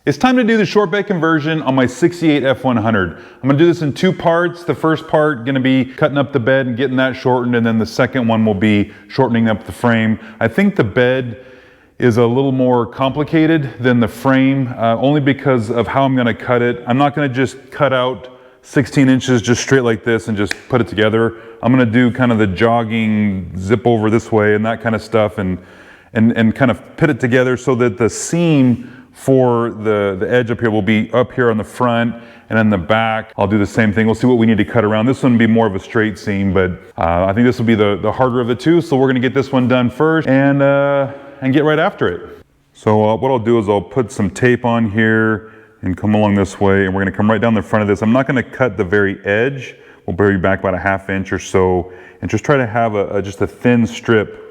It's time to do the short bed conversion on my 68 F100. I'm gonna do this in two parts. The first part gonna be cutting up the bed and getting that shortened, and then the second one will be shortening up the frame. I think the bed is a little more complicated than the frame, only because of how I'm gonna cut it. I'm not gonna just cut out 16 inches just straight like this and just put it together. I'm gonna do kind of the jogging zip over this way and that kind of stuff, and kind of put it together so that the seam for the edge up here will be up here on the front, and then the back I'll do the same thing. We'll see what we need to cut around. This one will be more of a straight seam, but I think this will be the harder of the two, so we're gonna get this one done first and get right after it. So what I'll do is I'll put some tape on here and come along this way, and we're gonna come right down the front of this. I'm not gonna cut the very edge. We'll bury back about a ½ inch or so and just try to have just a thin strip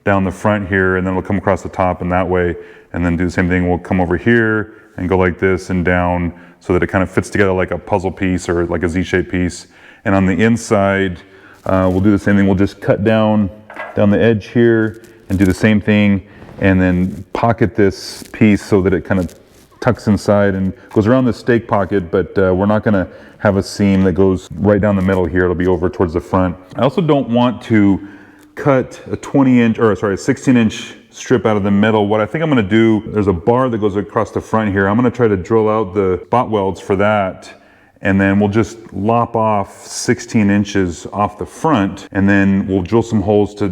down the front here, and then we'll come across the top and that way, and then do the same thing. We'll come over here and go like this and down so that it kind of fits together like a puzzle piece or like a Z-shaped piece. And on the inside, we'll do the same thing. We'll just cut down the edge here and do the same thing, and then pocket this piece so that it kind of tucks inside and goes around the stake pocket, but we're not gonna have a seam that goes right down the middle here. It'll be over towards the front. I also don't want to cut a 16-inch strip out of the middle. What I think I'm gonna do, there's a bar that goes across the front here. I'm gonna try to drill out the spot welds for that, and then we'll just lop off 16 inches off the front, and then we'll drill some holes to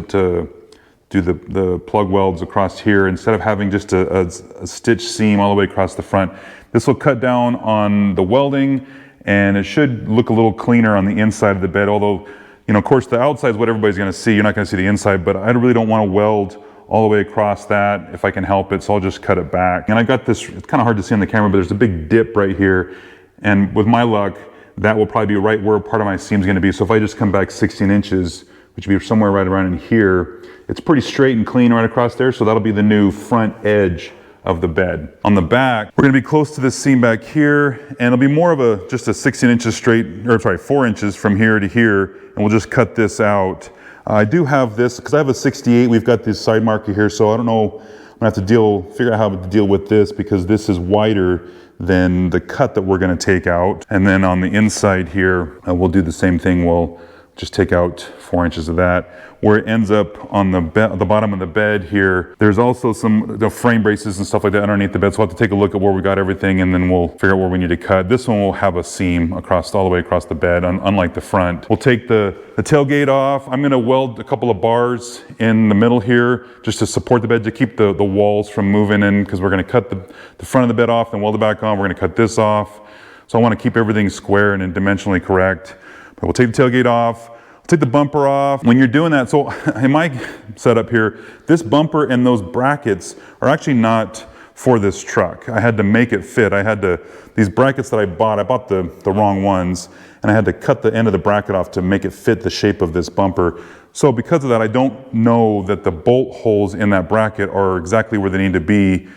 do the plug welds across here instead of having just a stitch seam all the way across the front. This will cut down on the welding, and it should look a little cleaner on the inside of the bed, although, you know, of course, the outside is what everybody's gonna see. You're not gonna see the inside, but I really don't wanna weld all the way across that if I can help it, so I'll just cut it back. And I got this, it's kind of hard to see on the camera, but there's a big dip right here, and with my luck, that will probably be right where part of my seam is gonna be. So if I just come back 16 inches, which would be somewhere right around in here, it's pretty straight and clean right across there, so that'll be the new front edge of the bed. On the back, we're gonna be close to this seam back here, and it'll be more of just a 16 inches straight, or sorry, 4 inches from here to here, and we'll just cut this out. I do have this, because I have a 68, we've got this side marker here, so I don't know, I'm gonna have to figure out how to deal with this, because this is wider than the cut that we're gonna take out. And then on the inside here, we'll do the same thing. We'll just take out 4 inches of that. Where it ends up on the bottom of the bed here, there's also some frame braces and stuff like that underneath the bed, so we'll have to take a look at where we got everything, and then we'll figure out where we need to cut. This one will have a seam all the way across the bed, unlike the front. We'll take the tailgate off. I'm gonna weld a couple of bars in the middle here just to support the bed, to keep the walls from moving in, because we're gonna cut the front of the bed off and weld it back on. We're gonna cut this off. So I wanna keep everything square and dimensionally correct. But we'll take the tailgate off. Take the bumper off. When you're doing that, so in my setup here, this bumper and those brackets are actually not for this truck. I had to make it fit. These brackets that I bought the wrong ones, and I had to cut the end of the bracket off to make it fit the shape of this bumper. So because of that, I don't know that the bolt holes in that bracket are exactly where they need to be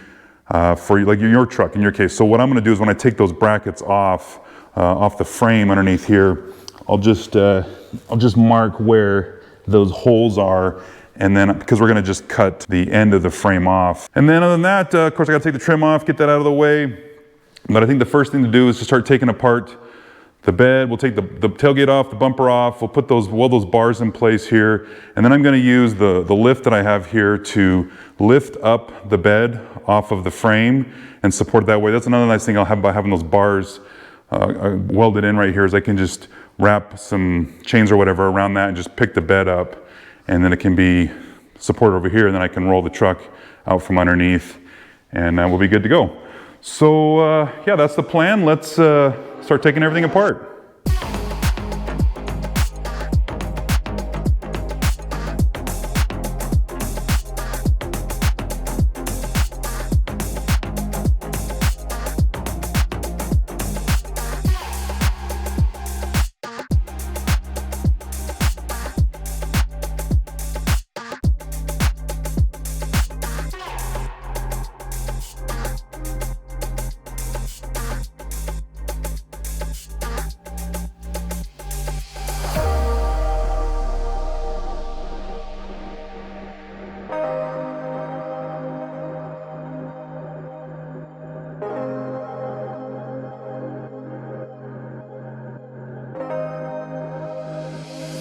for like your truck in your case. So what I'm gonna do is when I take those brackets off the frame underneath here, I'll just mark where those holes are, and then, because we're gonna just cut the end of the frame off. And then other than that, of course I gotta take the trim off, get that out of the way. But I think the first thing to do is to start taking apart the bed. We'll take the tailgate off, the bumper off, we'll put weld those bars in place here, and then I'm gonna use the lift that I have here to lift up the bed off of the frame and support it that way. That's another nice thing I'll have by having those bars welded in right here, is I can just wrap some chains or whatever around that and just pick the bed up, and then it can be supported over here, and then I can roll the truck out from underneath, and we'll be good to go. So yeah, that's the plan. Let's start taking everything apart.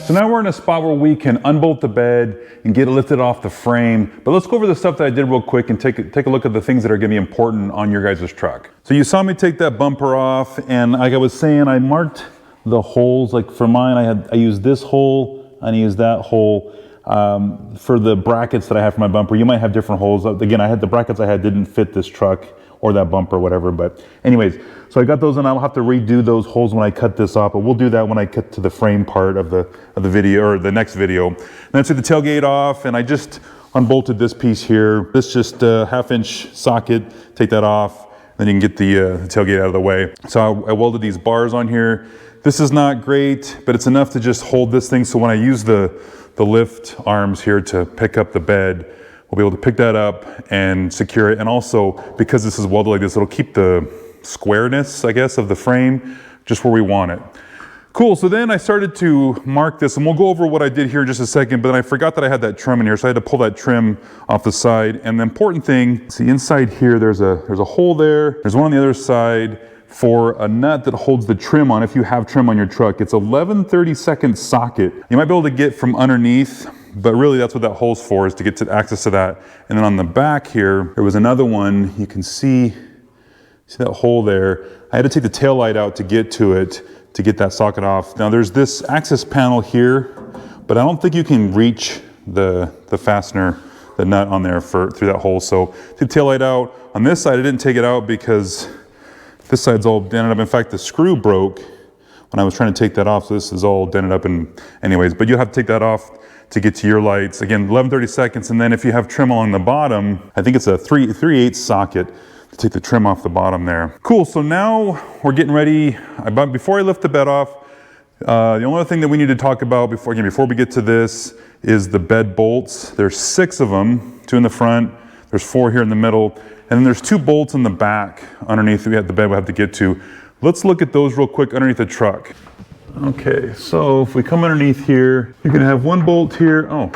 So now we're in a spot where we can unbolt the bed and get it lifted off the frame. But let's go over the stuff that I did real quick and take a look at the things that are gonna be important on your guys' truck. So you saw me take that bumper off, and like I was saying, I marked the holes. Like for mine, I used this hole and I used that hole. For the brackets that I have for my bumper, you might have different holes. Again, the brackets I had didn't fit this truck or that bumper or whatever, but anyways, so I got those, and I'll have to redo those holes when I cut this off, but we'll do that when I cut to the frame part of the video, or the next video. And I took the tailgate off, and I just unbolted this piece here. This just a 1/2 inch socket, take that off, then you can get the tailgate out of the way. So I welded these bars on here. This is not great, but it's enough to just hold this thing, so when I use the lift arms here to pick up the bed, we'll be able to pick that up and secure it. And also, because this is welded like this, it'll keep the squareness, I guess, of the frame just where we want it. Cool, so then I started to mark this, and we'll go over what I did here in just a second, but then I forgot that I had that trim in here, so I had to pull that trim off the side. And the important thing, see inside here, there's a hole there, there's one on the other side for a nut that holds the trim on if you have trim on your truck. It's 11/32 socket. You might be able to get from underneath, but really that's what that hole's for, is to get to access to that. And then on the back here, there was another one. You can see that hole there. I had to take the tail light out to get to it, to get that socket off. Now there's this access panel here, but I don't think you can reach the fastener, the nut on there through that hole. So take the tail light out. On this side, I didn't take it out because this side's all dented up. In fact, the screw broke when I was trying to take that off, so this is all dented up. And anyways, but you'll have to take that off to get to your lights. Again, 11/32, and then if you have trim along the bottom, I think it's a 3/8 socket to take the trim off the bottom there. Cool, so now we're getting ready. Before I lift the bed off, the only other thing that we need to talk about before we get to this is the bed bolts. There's 6 of them, 2 in the front, there's 4 here in the middle, and then there's 2 bolts in the back underneath the bed we have to get to. Let's look at those real quick underneath the truck. Okay, so if we come underneath here, you're gonna have 1 bolt here. Oh,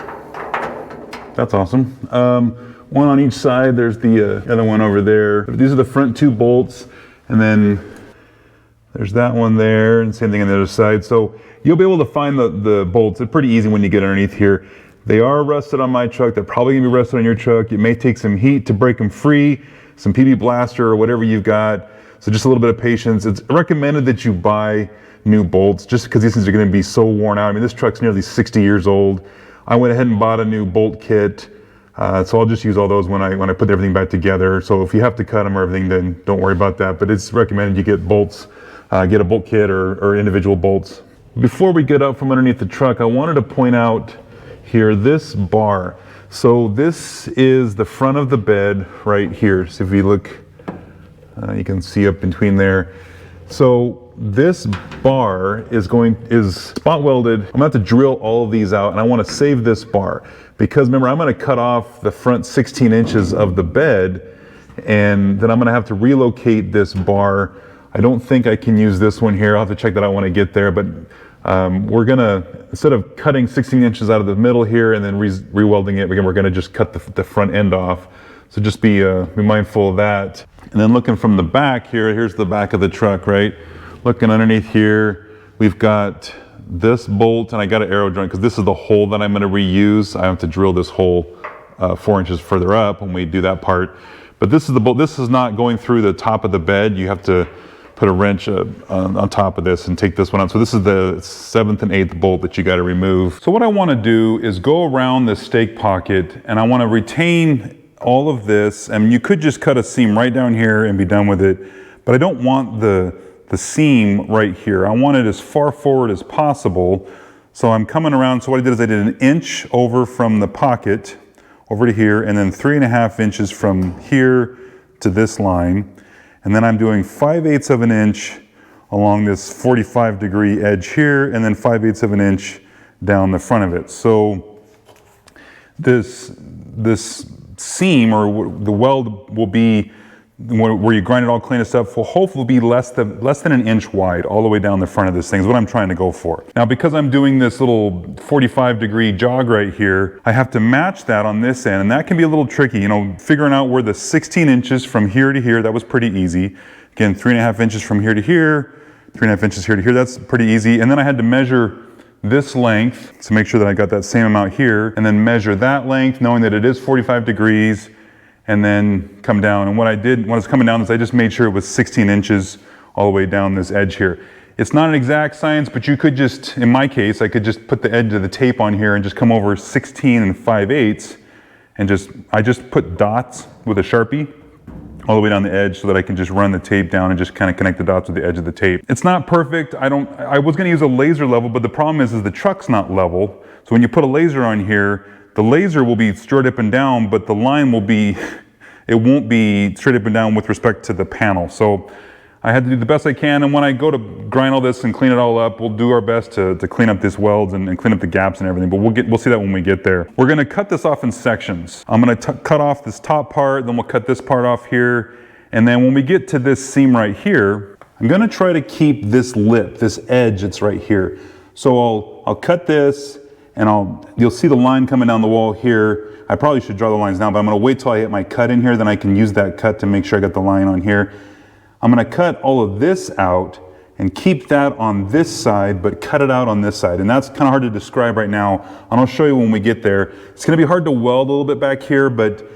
that's awesome. 1 on each side. There's the other one over there. These are the front 2 bolts, and then there's that one there, and same thing on the other side. So you'll be able to find the bolts. It's pretty easy when you get underneath here. They are rusted on my truck. They're probably gonna be rusted on your truck. It may take some heat to break them free, some PB blaster or whatever you've got. So just a little bit of patience. It's recommended that you buy new bolts just because these things are gonna be so worn out. I mean, this truck's nearly 60 years old. I went ahead and bought a new bolt kit. So I'll just use all those when I put everything back together. So if you have to cut them or everything, then don't worry about that. But it's recommended you get bolts, get a bolt kit or individual bolts. Before we get up from underneath the truck, I wanted to point out here this bar. So this is the front of the bed right here. So if you look, you can see up between there. So this bar is spot welded. I'm gonna have to drill all of these out, and I want to save this bar because remember, I'm going to cut off the front 16 inches of the bed, and then I'm going to have to relocate this bar. I don't think I can use this one here. I'll have to check that out when I get there, but we're gonna, instead of cutting 16 inches out of the middle here and then re-welding it, again, we're gonna just cut the front end off. So just be mindful of that. And then looking from the back here, here's the back of the truck, right? Looking underneath here, we've got this bolt, and I got an arrow joint because this is the hole that I'm gonna reuse. I have to drill this hole 4 inches further up when we do that part. But this is the bolt. This is not going through the top of the bed. You have to put a wrench on top of this and take this one out. So this is the 7th and 8th bolt that you got to remove. So what I want to do is go around the stake pocket, and I want to retain all of this. And you could just cut a seam right down here and be done with it, but I don't want the seam right here. I want it as far forward as possible. So I'm coming around. So what I did is I did 1 inch over from the pocket over to here, and then 3.5 inches from here to this line. And then I'm doing 5/8 of an inch along this 45-degree edge here, and then 5/8 of an inch down the front of it. So this seam, or the weld, will be where you grind it all, clean it up, will hopefully be less than 1 inch wide all the way down the front of this thing is what I'm trying to go for. Now, because I'm doing this little 45-degree jog right here, I have to match that on this end, and that can be a little tricky, you know, figuring out where the 16 inches from here to here, that was pretty easy. Again, 3.5 inches from here to here, 3.5 inches here to here, that's pretty easy. And then I had to measure this length to make sure that I got that same amount here, and then measure that length, knowing that it is 45 degrees, and then come down. And what I did when I was coming down is I just made sure it was 16 inches all the way down this edge here. It's not an exact science, but you could just, in my case, I could just put the edge of the tape on here and just come over 16 5/8, and I just put dots with a Sharpie all the way down the edge so that I can just run the tape down and just kind of connect the dots with the edge of the tape. It's not perfect. I was gonna use a laser level, but the problem is the truck's not level. So when you put a laser on here, the laser will be straight up and down, but the line will be, it won't be straight up and down with respect to the panel. So I had to do the best I can, and when I go to grind all this and clean it all up, we'll do our best to clean up these welds and clean up the gaps and everything, but we'll see that when we get there. We're gonna cut this off in sections. I'm gonna cut off this top part, then we'll cut this part off here, and then when we get to this seam right here, I'm gonna try to keep this lip, this edge that's right here. So I'll cut this, and you'll see the line coming down the wall here. I probably should draw the lines now, but I'm gonna wait till I hit my cut in here, then I can use that cut to make sure I got the line on here. I'm gonna cut all of this out and keep that on this side, but cut it out on this side. And that's kind of hard to describe right now, and I'll show you when we get there. It's gonna be hard to weld a little bit back here, but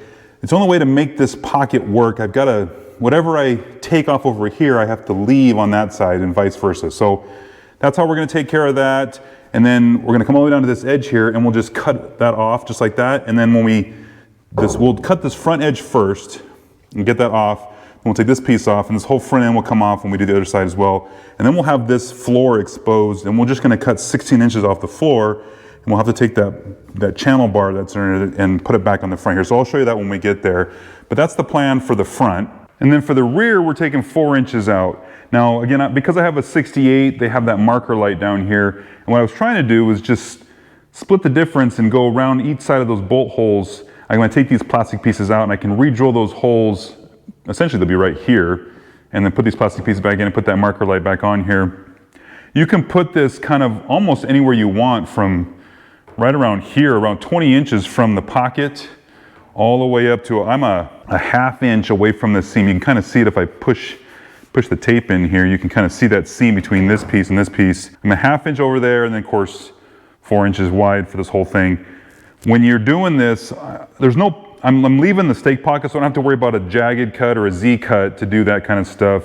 it's the only way to make this pocket work. I've gotta, whatever I take off over here, I have to leave on that side and vice versa. So that's how we're gonna take care of that. And then we're gonna come all the way down to this edge here, and we'll just cut that off just like that. And then when we'll cut this front edge first and get that off. We'll take this piece off, and this whole front end will come off when we do the other side as well. And then we'll have this floor exposed, and we're just gonna cut 16 inches off the floor, and we'll have to take that channel bar that's in it and put it back on the front here. So I'll show you that when we get there. But that's the plan for the front. And then for the rear, we're taking 4 inches out. Now, again, because I have a 68, they have that marker light down here. And what I was trying to do was just split the difference and go around each side of those bolt holes. I'm gonna take these plastic pieces out, and I can re-drill those holes. Essentially they'll be right here, and then put these plastic pieces back in and put that marker light back on here. You can put this kind of almost anywhere you want, from right around here, around 20 inches from the pocket, all the way up to, I'm a ½ inch away from the seam. You can kind of see it if I push the tape in here, you can kind of see that seam between this piece and this piece. I'm a ½ inch over there, and then of course 4 inches wide for this whole thing. When you're doing this, I'm leaving the stake pocket, so I don't have to worry about a jagged cut or a Z cut to do that kind of stuff.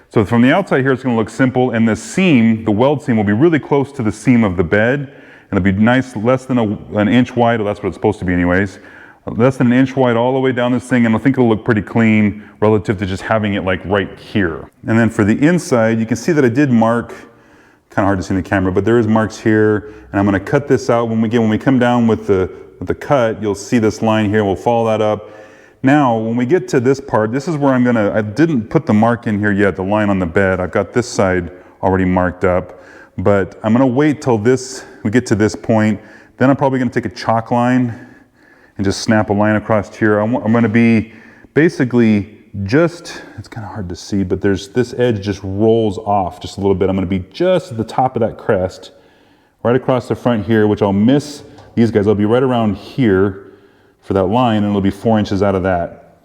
So from the outside here, it's gonna look simple, and the seam, the weld seam, will be really close to the seam of the bed, and it'll be nice, less than an inch wide, or that's what it's supposed to be anyways. Less than an inch wide all the way down this thing, and I think it'll look pretty clean relative to just having it like right here. And then for the inside, you can see that I did mark, kind of hard to see in the camera, but there is marks here, and I'm gonna cut this out. When we come down with the cut, you'll see this line here, we'll follow that up. Now, when we get to this part, this is where I didn't put the mark in here yet, the line on the bed. I've got this side already marked up, but I'm gonna wait till we get to this point. Then I'm probably gonna take a chalk line and just snap a line across here. I'm gonna be basically it's kind of hard to see, but this edge just rolls off just a little bit. I'm gonna be just at the top of that crest, right across the front here, which I'll miss these guys. I'll be right around here for that line, and it'll be 4 inches out of that.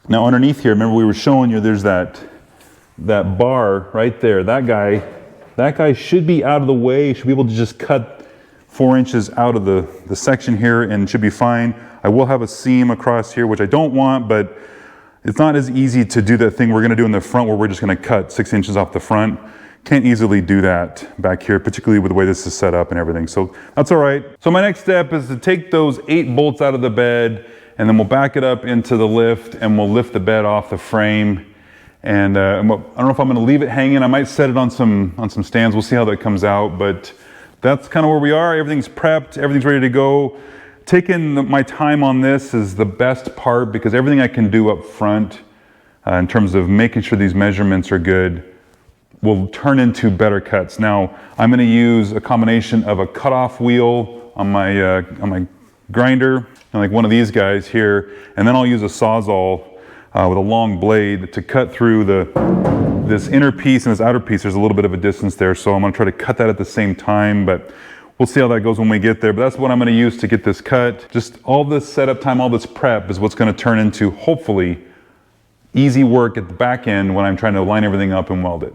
Now underneath here, remember we were showing you there's that bar right there. That guy should be out of the way, should be able to just cut 4 inches out of the section here and should be fine. I will have a seam across here, which I don't want, but it's not as easy to do that thing we're gonna do in the front where we're just gonna cut 6 inches off the front. Can't easily do that back here, particularly with the way this is set up and everything. So that's all right. So my next step is to take those 8 bolts out of the bed, and then we'll back it up into the lift, and we'll lift the bed off the frame. And I don't know if I'm gonna leave it hanging. I might set it on some stands. We'll see how that comes out, but that's kind of where we are. Everything's prepped, everything's ready to go. Taking my time on this is the best part, because everything I can do up front in terms of making sure these measurements are good will turn into better cuts. Now, I'm gonna use a combination of a cutoff wheel on my grinder, and like one of these guys here, and then I'll use a Sawzall with a long blade to cut through this inner piece and this outer piece. There's a little bit of a distance there, so I'm gonna try to cut that at the same time, but we'll see how that goes when we get there. But that's what I'm gonna use to get this cut. Just all this setup time, all this prep is what's gonna turn into, hopefully, easy work at the back end when I'm trying to line everything up and weld it.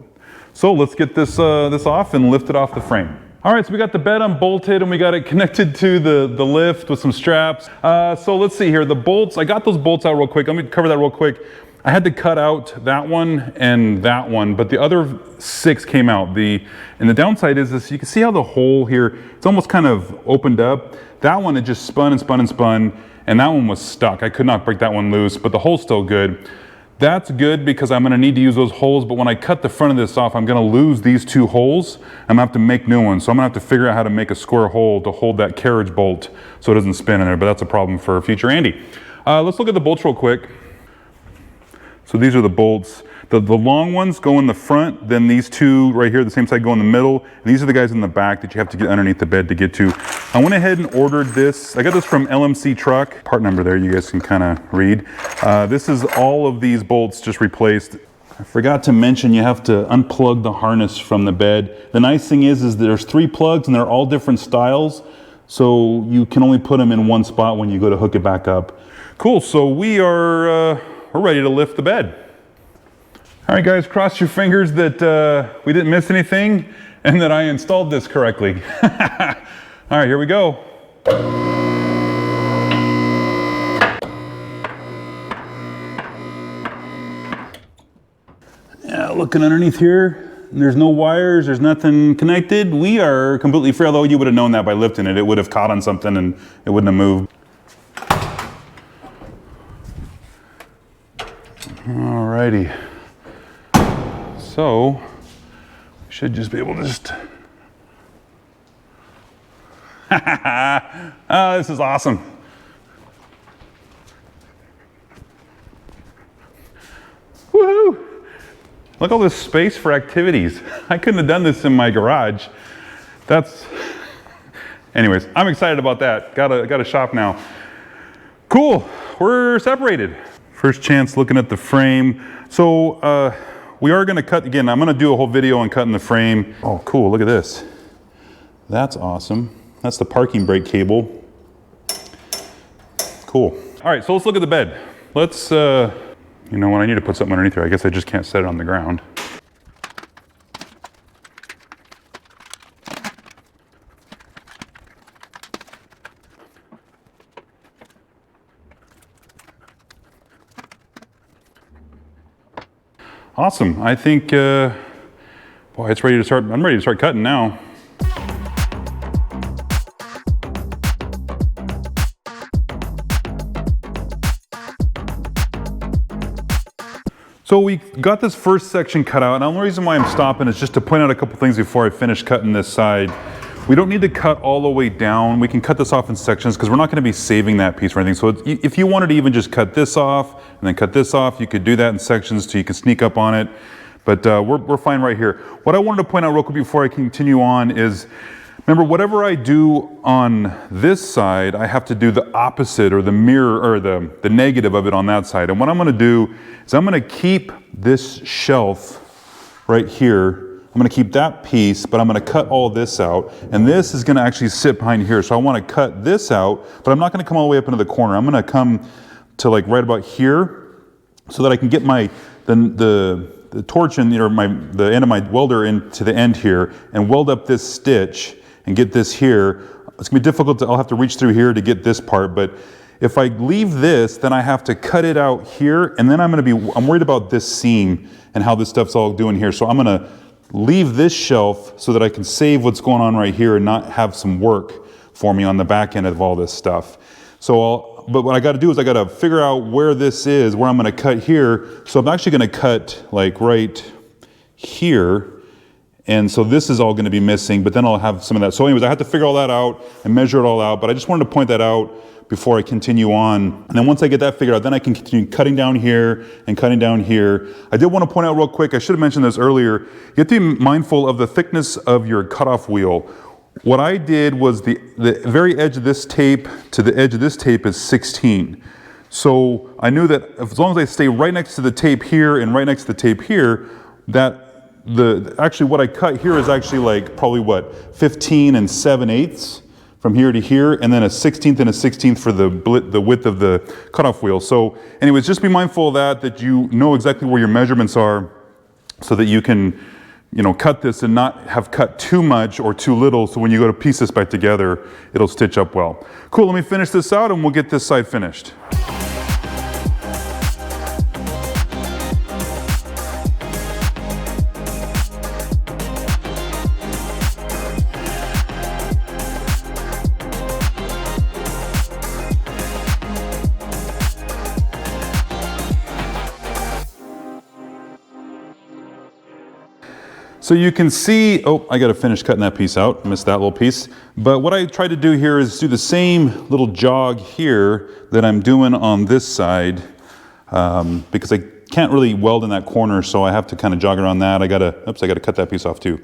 So let's get this off and lift it off the frame. All right, so we got the bed unbolted and we got it connected to the lift with some straps. So let's see here, the bolts, I got those bolts out real quick. Let me cover that real quick. I had to cut out that one and that one, but the other 6 came out. And the downside is this, you can see how the hole here, it's almost kind of opened up. That one, it just spun and spun and spun, and that one was stuck. I could not break that one loose, but the hole's still good. That's good because I'm gonna need to use those holes, but when I cut the front of this off, I'm gonna lose these 2 holes. I'm gonna have to make new ones. So I'm gonna have to figure out how to make a square hole to hold that carriage bolt so it doesn't spin in there, but that's a problem for future Andy. Let's look at the bolts real quick. So these are the bolts. The long ones go in the front, then these 2 right here, the same side, go in the middle. And these are the guys in the back that you have to get underneath the bed to get to. I went ahead and ordered this. I got this from LMC Truck. Part number there, you guys can kind of read. This is all of these bolts just replaced. I forgot to mention you have to unplug the harness from the bed. The nice thing is there's 3 plugs and they're all different styles. So you can only put them in one spot when you go to hook it back up. Cool, so we're ready to lift the bed. All right guys, cross your fingers that we didn't miss anything and that I installed this correctly. All right, here we go. Yeah, looking underneath here, there's no wires, there's nothing connected. We are completely free, although you would have known that by lifting it. It would have caught on something and it wouldn't have moved. Alrighty. So, we should just be able to just... Oh, this is awesome. Woohoo! Look at all this space for activities. I couldn't have done this in my garage. Anyways, I'm excited about that. Got a shop now. Cool, we're separated. First chance looking at the frame. So we are gonna cut, again, I'm gonna do a whole video on cutting the frame. Oh, cool, look at this. That's awesome. That's the parking brake cable. Cool. All right, so let's look at the bed. Let's, you know what, I need to put something underneath here. I guess I just can't set it on the ground. Awesome. I think, boy, it's ready to start. I'm ready to start cutting now. So we got this first section cut out, and the only reason why I'm stopping is just to point out a couple things before I finish cutting this side. We don't need to cut all the way down. We can cut this off in sections because we're not going to be saving that piece or anything. So if you wanted to even just cut this off and then cut this off, you could do that in sections so you can sneak up on it. But we're fine right here. What I wanted to point out real quick before I continue on is, remember, whatever I do on this side, I have to do the opposite or the mirror or the negative of it on that side. And what I'm going to do is I'm going to keep this shelf right here. I'm going to keep that piece, but I'm going to cut all this out. And this is going to actually sit behind here. So I want to cut this out, but I'm not going to come all the way up into the corner. I'm going to come to like right about here so that I can get the torch in, or the end of my welder into the end here and weld up this stitch and get this here. It's gonna be difficult I'll have to reach through here to get this part, but if I leave this, then I have to cut it out here, and then I'm worried about this seam and how this stuff's all doing here. So I'm gonna leave this shelf so that I can save what's going on right here and not have some work for me on the back end of all this stuff. But what I gotta do is I gotta figure out where this is, where I'm gonna cut here. So I'm actually gonna cut like right here. And so this is all gonna be missing, but then I'll have some of that. So anyways, I have to figure all that out and measure it all out, but I just wanted to point that out before I continue on. And then once I get that figured out, then I can continue cutting down here and cutting down here. I did want to point out real quick, I should have mentioned this earlier, you have to be mindful of the thickness of your cutoff wheel. What I did was the very edge of this tape to the edge of this tape is 16. So I knew that as long as I stay right next to the tape here and right next to the tape here, actually what I cut here is actually like probably what, 15 7/8 from here to here, and then a 16th and a 16th for the width of the cutoff wheel. So anyways, just be mindful of that you know exactly where your measurements are so that you can you know, cut this and not have cut too much or too little, so when you go to piece this back together, it'll stitch up well. Cool, let me finish this out and we'll get this side finished. So you can see, oh, I gotta finish cutting that piece out, missed that little piece. But what I tried to do here is do the same little jog here that I'm doing on this side, because I can't really weld in that corner, so I have to kind of jog around that. I gotta cut that piece off too.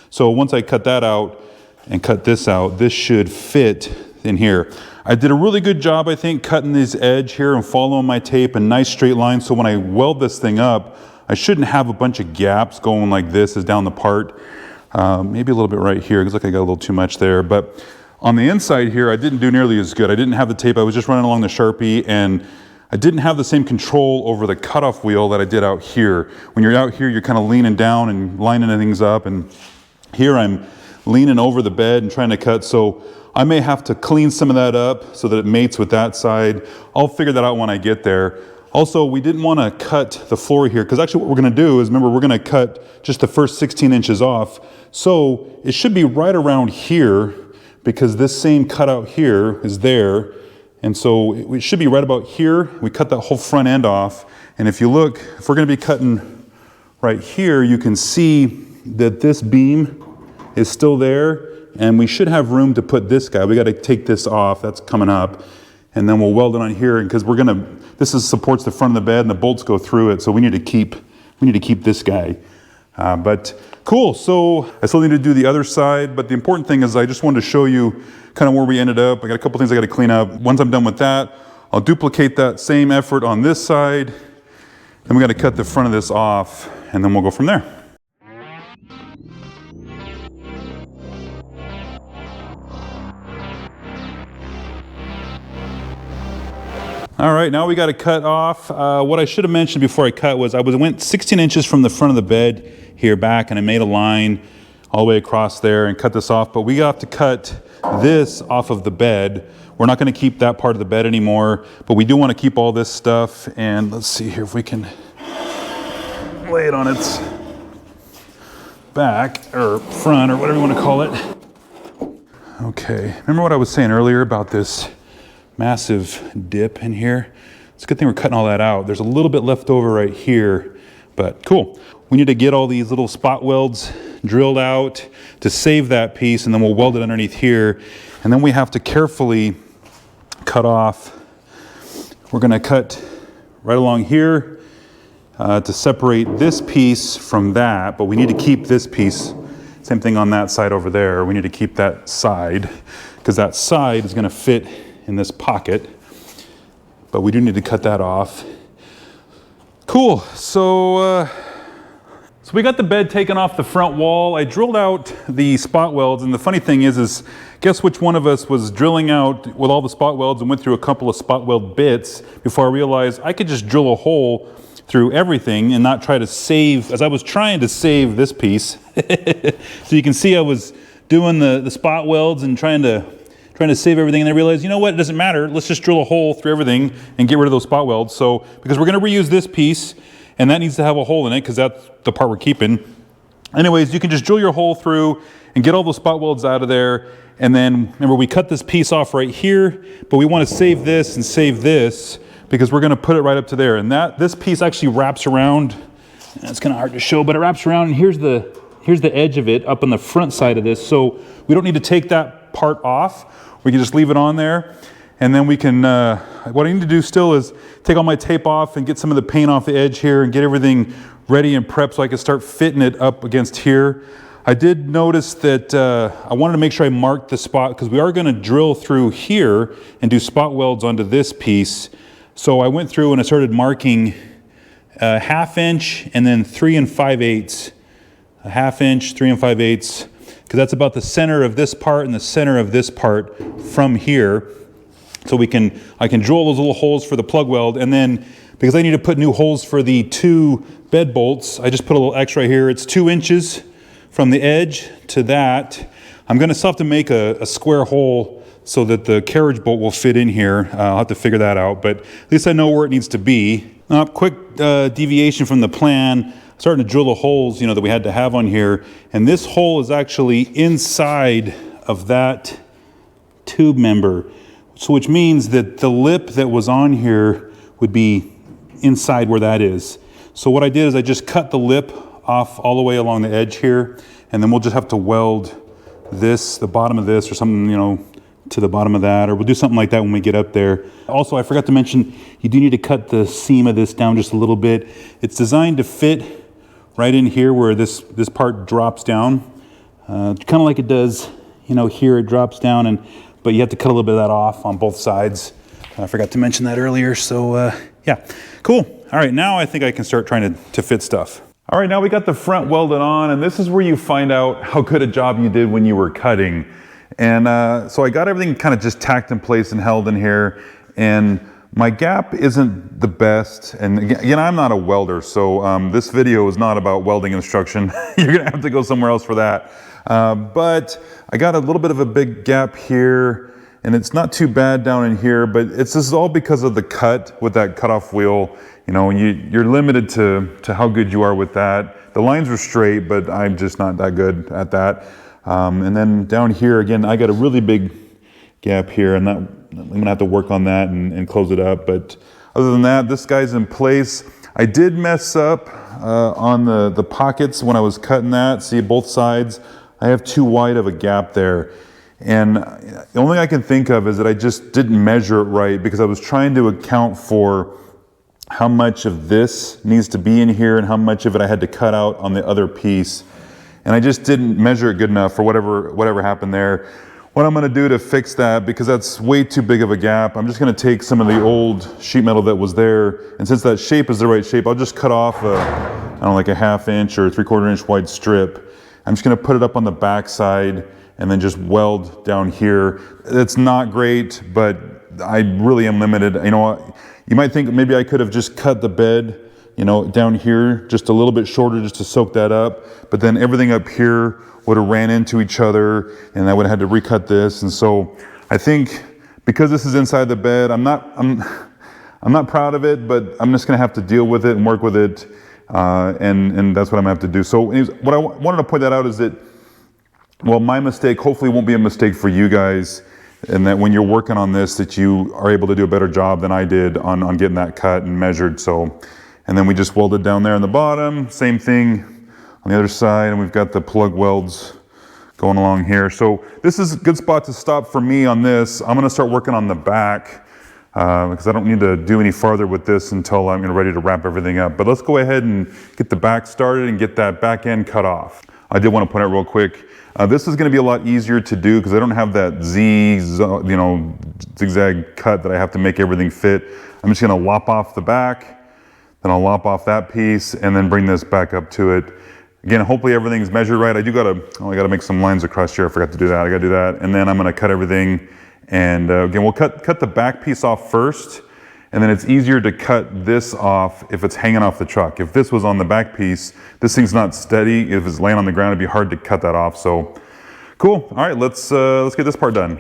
So once I cut that out and cut this out, this should fit in here. I did a really good job, I think, cutting this edge here and following my tape in nice straight lines, so when I weld this thing up, I shouldn't have a bunch of gaps going like this is down the part. Maybe a little bit right here, because look, I got a little too much there. But on the inside here, I didn't do nearly as good. I didn't have the tape, I was just running along the Sharpie, and I didn't have the same control over the cutoff wheel that I did out here. When you're out here, you're kind of leaning down and lining things up, and here I'm leaning over the bed and trying to cut, so I may have to clean some of that up so that it mates with that side. I'll figure that out when I get there. Also, we didn't want to cut the floor here, because actually what we're going to do is, remember, we're going to cut just the first 16 inches off. So it should be right around here, because this same cutout here is there. And so it should be right about here. We cut that whole front end off. And if you look, if we're going to be cutting right here, you can see that this beam is still there. And we should have room to put this guy. We got to take this off. That's coming up. And then we'll weld it on here, because we're gonna, supports the front of the bed and the bolts go through it, so we need to keep this guy. But cool, so I still need to do the other side, but the important thing is I just wanted to show you kind of where we ended up. I got a couple things I got to clean up. Once I'm done with that, I'll duplicate that same effort on this side, then we got to cut the front of this off, and then we'll go from there. All right, now we got to cut off. What I should have mentioned before I cut was I went 16 inches from the front of the bed here back, and I made a line all the way across there and cut this off, but we have to cut this off of the bed. We're not going to keep that part of the bed anymore, but we do want to keep all this stuff, and let's see here if we can lay it on its back, or front, or whatever you want to call it. Okay, remember what I was saying earlier about this massive dip in here? It's a good thing we're cutting all that out. There's a little bit left over right here, but cool. We need to get all these little spot welds drilled out to save that piece, and then we'll weld it underneath here. And then we have to carefully cut off. We're gonna cut right along here to separate this piece from that, but we need to keep this piece. Same thing on that side over there. We need to keep that side, because that side is gonna fit in this pocket, but we do need to cut that off. Cool, so we got the bed taken off the front wall. I drilled out the spot welds, and the funny thing is guess which one of us was drilling out with all the spot welds and went through a couple of spot weld bits before I realized I could just drill a hole through everything and not try to save, as I was trying to save this piece. So you can see I was doing the spot welds and trying to save everything, and I realized, you know what, it doesn't matter. Let's just drill a hole through everything and get rid of those spot welds. So, because we're gonna reuse this piece, and that needs to have a hole in it, because that's the part we're keeping. Anyways, you can just drill your hole through and get all those spot welds out of there. And then, remember, we cut this piece off right here, but we wanna save this and save this, because we're gonna put it right up to there. And this piece actually wraps around, and it's kinda hard to show, but it wraps around, and here's the edge of it up on the front side of this. So we don't need to take that part off. We can just leave it on there, and then we can, what I need to do still is take all my tape off and get some of the paint off the edge here and get everything ready and prepped so I can start fitting it up against here. I did notice that I wanted to make sure I marked the spot, because we are gonna drill through here and do spot welds onto this piece. So I went through and I started marking a 1/2 inch and then 3 5/8. A 1/2 inch, 3 5/8. Because that's about the center of this part and the center of this part from here. So I can drill those little holes for the plug weld, and then, because I need to put new holes for the 2 bed bolts, I just put a little X right here. It's 2 inches from the edge to that. I'm gonna still have to make a square hole so that the carriage bolt will fit in here. I'll have to figure that out, but at least I know where it needs to be. Quick deviation from the plan. Starting to drill the holes, you know, that we had to have on here. And this hole is actually inside of that tube member. So which means that the lip that was on here would be inside where that is. So what I did is I just cut the lip off all the way along the edge here, and then we'll just have to weld this, the bottom of this or something, you know, to the bottom of that, or we'll do something like that when we get up there. Also, I forgot to mention, you do need to cut the seam of this down just a little bit. It's designed to fit right in here where this part drops down, kind of like it does, you know, here it drops down, but you have to cut a little bit of that off on both sides. I forgot to mention that earlier, so yeah, cool. All right, now I think I can start trying to fit stuff. All right, now we got the front welded on, and this is where you find out how good a job you did when you were cutting. And so I got everything kind of just tacked in place and held in here, and my gap isn't the best. And again, I'm not a welder, so this video is not about welding instruction. You're gonna have to go somewhere else for that. But I got a little bit of a big gap here, and it's not too bad down in here, but this is all because of the cut with that cutoff wheel. You know, you're limited to how good you are with that. The lines were straight, but I'm just not that good at that. And then down here, again, I got a really big gap here, and I'm gonna have to work on that and close it up. But other than that, this guy's in place. I did mess up on the pockets when I was cutting that. See, both sides, I have too wide of a gap there. And the only thing I can think of is that I just didn't measure it right, because I was trying to account for how much of this needs to be in here and how much of it I had to cut out on the other piece. And I just didn't measure it good enough for whatever happened there. What I'm gonna do to fix that, because that's way too big of a gap, I'm just gonna take some of the old sheet metal that was there, and since that shape is the right shape, I'll just cut off I don't know, like a 1/2 inch or 3/4 inch wide strip. I'm just gonna put it up on the back side and then just weld down here. It's not great, but I really am limited. You know, you might think maybe I could have just cut the bed, you know, down here just a little bit shorter just to soak that up, but then everything up here would have ran into each other, and I would have had to recut this. And so I think because this is inside the bed, I'm not proud of it, but I'm just gonna have to deal with it and work with it, and that's what I'm gonna have to do. So anyways, what I wanted to point that out is that, well, my mistake hopefully won't be a mistake for you guys, and that when you're working on this, that you are able to do a better job than I did on getting that cut and measured. So, and then we just welded down there on the bottom, same thing on the other side, and we've got the plug welds going along here. So this is a good spot to stop for me on this. I'm gonna start working on the back because I don't need to do any farther with this until I'm ready to wrap everything up. But let's go ahead and get the back started and get that back end cut off. I did want to point out real quick, this is gonna be a lot easier to do because I don't have that zigzag cut that I have to make everything fit. I'm just gonna lop off the back, then I'll lop off that piece and then bring this back up to it. Again, hopefully everything's measured right. I gotta make some lines across here. I forgot to do that. I gotta do that. And then I'm gonna cut everything. And again, we'll cut the back piece off first. And then it's easier to cut this off if it's hanging off the truck. If this was on the back piece, this thing's not steady. If it's laying on the ground, it'd be hard to cut that off. So cool. All right, let's get this part done.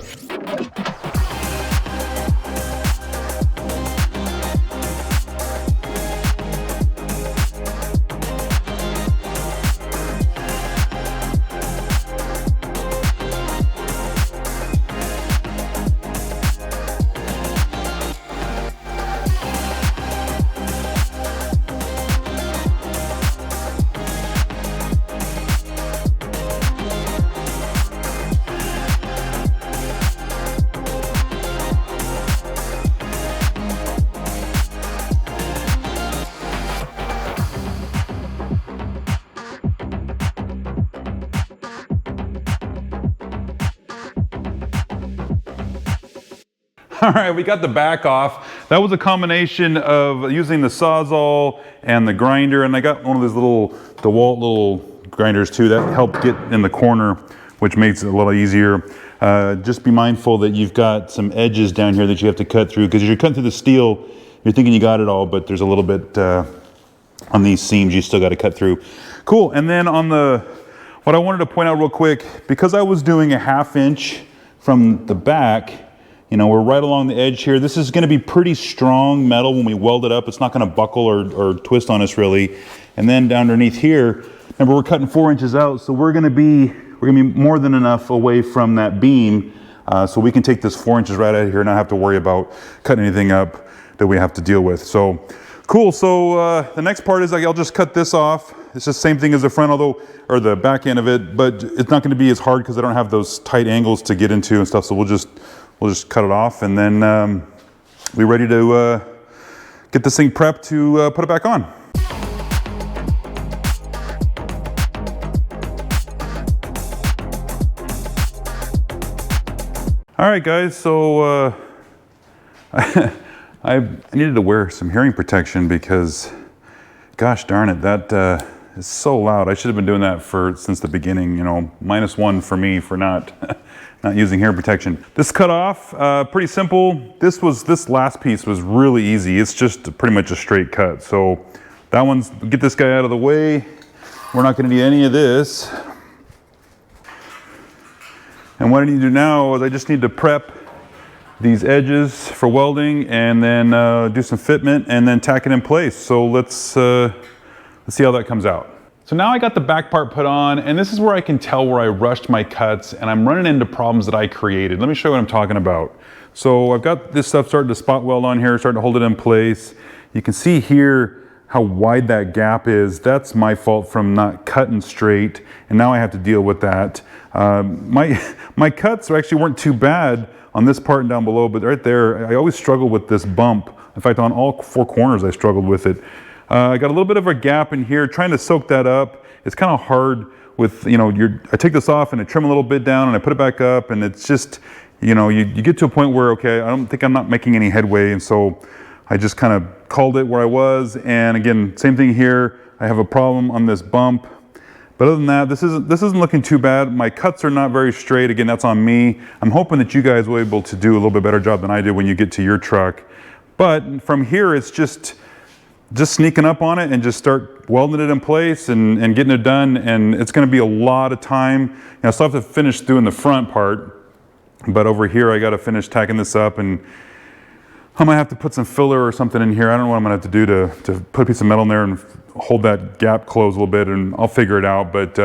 All right, we got the back off. That was a combination of using the Sawzall and the grinder, and I got one of those little DeWalt little grinders too that helped get in the corner, which makes it a little easier. Just be mindful that you've got some edges down here that you have to cut through, because as you're cutting through the steel, you're thinking you got it all, but there's a little bit on these seams you still got to cut through. Cool, and then on the what I wanted to point out real quick, because I was doing a 1/2 inch from the back, you know, we're right along the edge here. This is gonna be pretty strong metal when we weld it up. It's not gonna buckle or twist on us really. And then down underneath here, remember we're cutting 4 inches out, so we're gonna be more than enough away from that beam, so we can take this 4 inches right out of here and not have to worry about cutting anything up that we have to deal with. So cool. So the next part is I'll just cut this off. It's the same thing as the front, or the back end of it, but it's not going to be as hard because I don't have those tight angles to get into and stuff. So we'll just cut it off, and then we're ready to get this thing prepped to put it back on. All right, guys. So I needed to wear some hearing protection because, gosh darn it, that is so loud. I should have been doing that since the beginning. You know, -1 for me for not using hearing protection. This cut off, pretty simple. This last piece was really easy. It's just pretty much a straight cut. So that one's, get this guy out of the way. We're not going to need any of this. And what I need to do now is I just need to prep these edges for welding, and then do some fitment and then tack it in place. So let's see how that comes out. So now I got the back part put on, and this is where I can tell where I rushed my cuts and I'm running into problems that I created. Let me show you what I'm talking about. So I've got this stuff starting to spot weld on here, starting to hold it in place. You can see here how wide that gap is. That's my fault from not cutting straight, and now I have to deal with that. My cuts actually weren't too bad on this part and down below, but right there, I always struggle with this bump. In fact, on all 4 corners, I struggled with it. I got a little bit of a gap in here, trying to soak that up. It's kind of hard with, you know, I take this off and I trim a little bit down and I put it back up, and it's just, you know, you get to a point where, okay, I don't think I'm not making any headway, and so I just kind of called it where I was. And again, same thing here. I have a problem on this bump. But other than that, this isn't looking too bad. My cuts are not very straight. Again, that's on me. I'm hoping that you guys will be able to do a little bit better job than I did when you get to your truck. But from here, it's just sneaking up on it and just start welding it in place and getting it done. And it's going to be a lot of time. You know, I still have to finish doing the front part, but over here I got to finish tacking this up, and I might have to put some filler or something in here. I don't know what I'm going to have to do to put a piece of metal in there and hold that gap closed a little bit, and I'll figure it out. But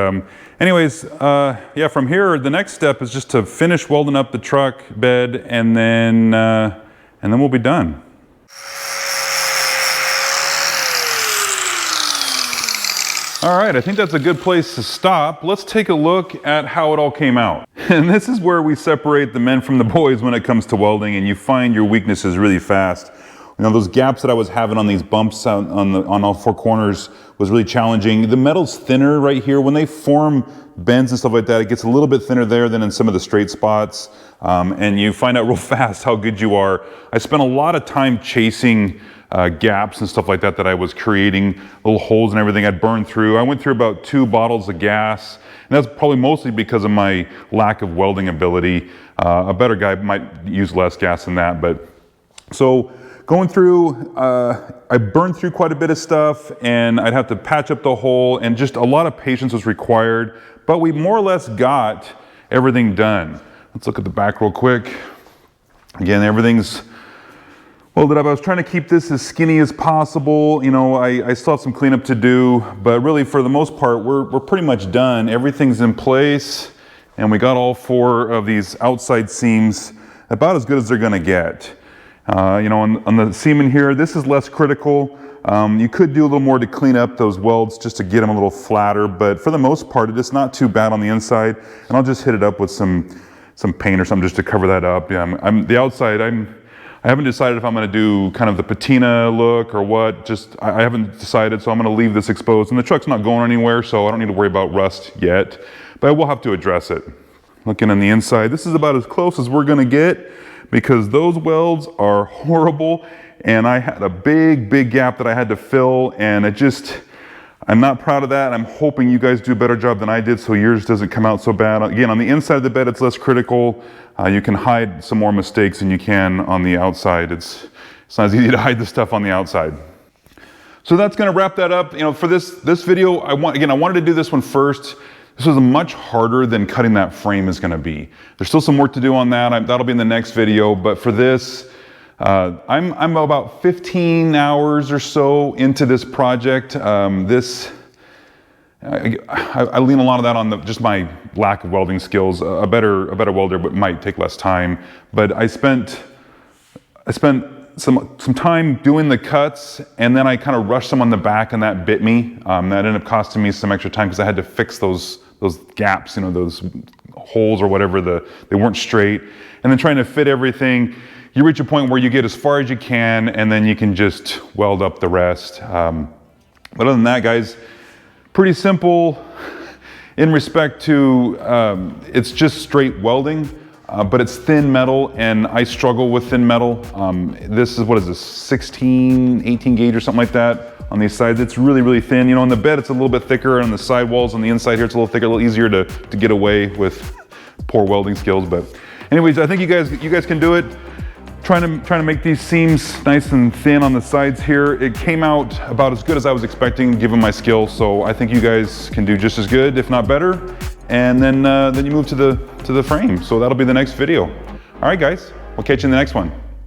anyways, yeah, from here, the next step is just to finish welding up the truck bed, and then we'll be done. All right, I think that's a good place to stop. Let's take a look at how it all came out. And this is where we separate the men from the boys when it comes to welding, and you find your weaknesses really fast. You know, those gaps that I was having on these bumps on all 4 corners was really challenging. The metal's thinner right here. When they form bends and stuff like that, it gets a little bit thinner there than in some of the straight spots. And you find out real fast how good you are. I spent a lot of time chasing gaps and stuff like that I was creating, little holes and everything I'd burned through. I went through about 2 bottles of gas, and that's probably mostly because of my lack of welding ability. A better guy might use less gas than that, but so going through, I burned through quite a bit of stuff, and I'd have to patch up the hole, and just a lot of patience was required, but we more or less got everything done. Let's look at the back real quick. Again, everything's welded up. I was trying to keep this as skinny as possible. You know, I still have some cleanup to do, but really for the most part, we're pretty much done. Everything's in place, and we got all 4 of these outside seams about as good as they're gonna get. You know, on the seam in here, this is less critical. You could do a little more to clean up those welds just to get them a little flatter, but for the most part, it's not too bad on the inside. And I'll just hit it up with some paint or something just to cover that up. Yeah, the outside, I haven't decided if I'm going to do kind of the patina look or what. I haven't decided, so I'm going to leave this exposed. And the truck's not going anywhere, so I don't need to worry about rust yet. But I will have to address it. Looking on the inside, this is about as close as we're going to get, because those welds are horrible, and I had a big gap that I had to fill, and I'm not proud of that. I'm hoping you guys do a better job than I did so yours doesn't come out so bad. Again, on the inside of the bed, it's less critical. You can hide some more mistakes than you can on the outside. It's not as easy to hide the stuff on the outside. So that's going to wrap that up. You know, for this video, I wanted to do this one first. This was much harder than cutting that frame is gonna be. There's still some work to do on that. That'll be in the next video, but for this, I'm about 15 hours or so into this project. I lean a lot of that on just my lack of welding skills. A better welder might take less time, but I spent some time doing the cuts, and then I kind of rushed some on the back, and that bit me. That ended up costing me some extra time because I had to fix those gaps, you know, those holes or whatever, they weren't straight. And then trying to fit everything, you reach a point where you get as far as you can, and then you can just weld up the rest. But other than that, guys, pretty simple in respect to, it's just straight welding, but it's thin metal, and I struggle with thin metal. This is, what is this, 16, 18 gauge or something like that on these sides. It's really, really thin. You know, on the bed, it's a little bit thicker, and on the side walls on the inside here, it's a little thicker, a little easier to get away with poor welding skills. But anyways, I think you guys can do it. Trying to make these seams nice and thin on the sides here. It came out about as good as I was expecting given my skill, so I think you guys can do just as good, if not better. And then you move to the frame. So that'll be the next video. All right, guys, we'll catch you in the next one.